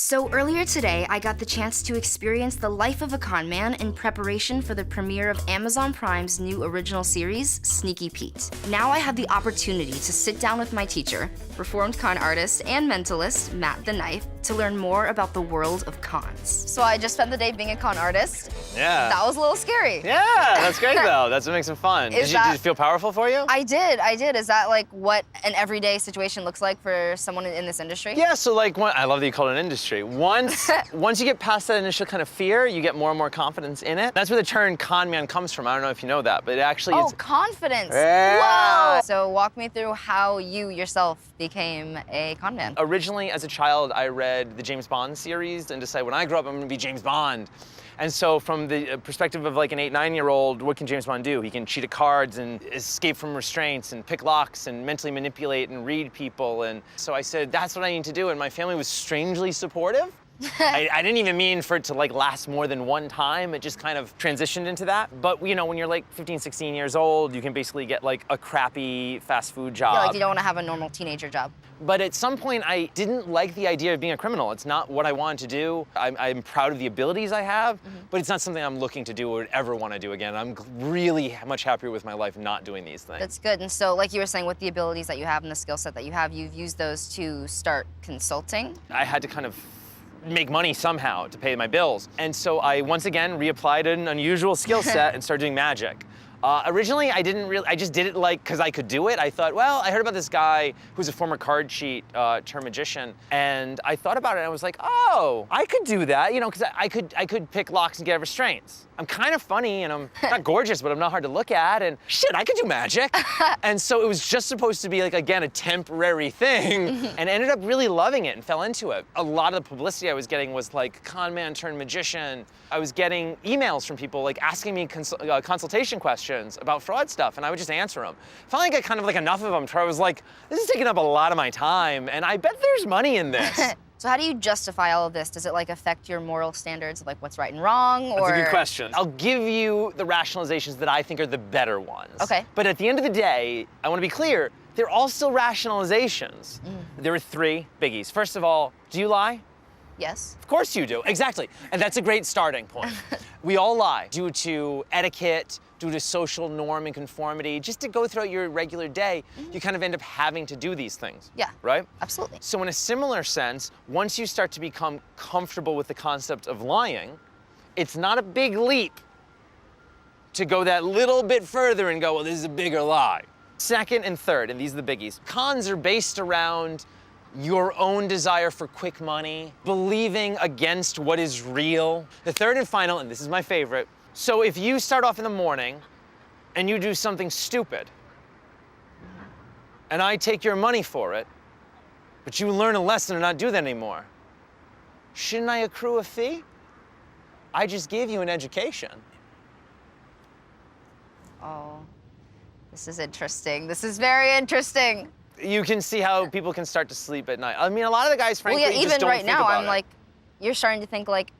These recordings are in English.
So earlier today, I got the chance to experience the life of a con man in preparation for the premiere of Amazon Prime's new original series, Sneaky Pete. Now I have the opportunity to sit down with my teacher, reformed con artist and mentalist, Matt the Knife, to learn more about the world of cons. So I just spent the day being a con artist. Yeah. That was a little scary. Yeah, that's great though. That's what makes it fun. Did it feel powerful for you? I did. Is that like what an everyday situation looks like for someone in this industry? Yeah, so like, I love that you call it an industry. Once you get past that initial kind of fear, you get more and more confidence in it. That's where the term con man comes from. I don't know if you know that, but it actually is. Oh, confidence. Yeah. Whoa. So walk me through how you yourself became a con man. Originally, as a child, I read the James Bond series and decided when I grow up, I'm gonna be James Bond. And so from the perspective of like an 8, 9-year-old, what can James Bond do? He can cheat at cards and escape from restraints and pick locks and mentally manipulate and read people. And so I said, that's what I need to do. And my family was strangely supportive. I didn't even mean for it to like last more than one time. It just kind of transitioned into that. But you know, when you're like 15, 16 years old, you can basically get like a crappy fast food job. Yeah, like you don't want to have a normal teenager job. But at some point, I didn't like the idea of being a criminal. It's not what I wanted to do. I'm proud of the abilities I have, but it's not something I'm looking to do or would ever want to do again. I'm really much happier with my life not doing these things. That's good. And so, like you were saying, with the abilities that you have and the skill set that you have, you've used those to start consulting. I had to kind of make money somehow to pay my bills. And so I once again reapplied an unusual skill set and started doing magic. Originally, I just did it like, because I could do it. I thought, well, I heard about this guy who's a former card cheat term magician, and I thought about it and I was like, oh, I could do that, you know, because I could pick locks and get out of restraints. I'm kind of funny and I'm not gorgeous, but I'm not hard to look at, and shit, I could do magic. And so it was just supposed to be like, again, a temporary thing, and ended up really loving it and fell into it. A lot of the publicity I was getting was like con man turned magician. I was getting emails from people like asking me consultation questions about fraud stuff, and I would just answer them. Finally got kind of like enough of them to where I was like, this is taking up a lot of my time, and I bet there's money in this. So how do you justify all of this? Does it like affect your moral standards of like what's right and wrong? That's a good question. I'll give you the rationalizations that I think are the better ones. Okay. But at the end of the day, I want to be clear, they're all still rationalizations. There are 3 biggies. First of all, do you lie? Yes. Of course you do, exactly. And that's a great starting point. We all lie due to etiquette, due to social norm and conformity. Just to go throughout your regular day, you kind of end up having to do these things. Yeah. Right? Absolutely. So in a similar sense, once you start to become comfortable with the concept of lying, it's not a big leap to go that little bit further and go, well, this is a bigger lie. Second and third, and these are the biggies, cons are based around your own desire for quick money, believing against what is real. The third and final, and this is my favorite, so if you start off in the morning and you do something stupid, and I take your money for it, but you learn a lesson and not do that anymore, shouldn't I accrue a fee? I just gave you an education. Oh, this is interesting. This is very interesting. You can see how people can start to sleep at night. I mean, a lot of the guys, frankly, Well, yeah, just even don't right think now, about I'm it. like, you're starting to think like,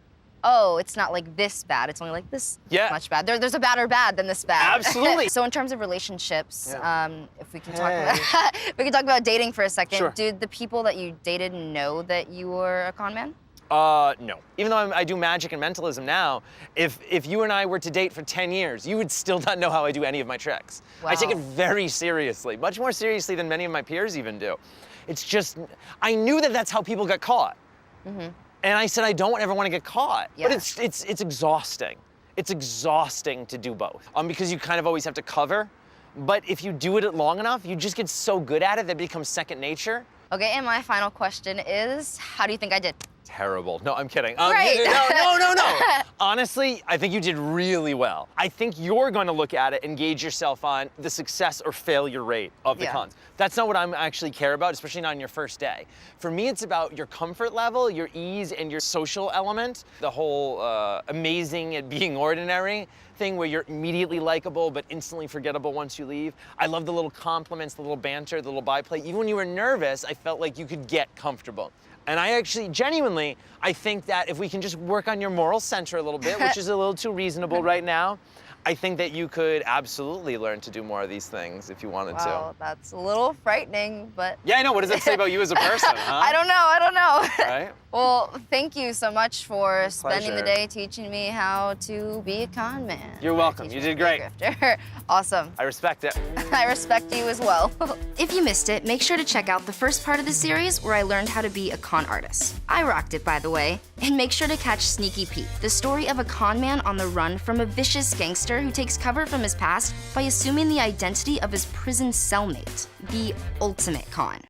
oh, it's not like this bad. It's only like this much bad. There's a badder bad than this bad. Absolutely. So in terms of relationships, if we can talk Hey. about, if we can talk about dating for a second. Sure. Did the people that you dated know that you were a con man? No. Even though I do magic and mentalism now, if you and I were to date for 10 years, you would still not know how I do any of my tricks. I take it Wow. very seriously, much more seriously than many of my peers even do. It's just, I knew that that's how people got caught. And I said, I don't ever want to get caught. Yeah. But it's exhausting. It's exhausting to do both. Because you kind of always have to cover. But if you do it long enough, you just get so good at it that it becomes second nature. Okay, and my final question is, how do you think I did? Terrible. No, I'm kidding. Great. No. Honestly, I think you did really well. I think you're going to look at it and gauge yourself on the success or failure rate of the Yeah. cons. That's not what I'm actually care about, especially not on your first day. For me, it's about your comfort level, your ease, and your social element. The whole amazing at being ordinary thing where you're immediately likable but instantly forgettable once you leave. I love the little compliments, the little banter, the little byplay. Even when you were nervous, I felt like you could get comfortable. And I actually, genuinely, I think that if we can just work on your moral center a little bit, which is a little too reasonable right now, I think that you could absolutely learn to do more of these things if you wanted Wow, that's a little frightening, but... to. Yeah, I know. What does that say about you as a person, huh? I don't know. Right? Well, thank you so much for spending the pleasure. day teaching me how to be a con man. You're welcome. Teaching You me did to be a great. grifter. Awesome. I respect it. I respect you as well. If you missed it, make sure to check out the first part of the series where I learned how to be a con artist. I rocked it, by the way. And make sure to catch Sneaky Pete, the story of a con man on the run from a vicious gangster who takes cover from his past by assuming the identity of his prison cellmate, the ultimate con.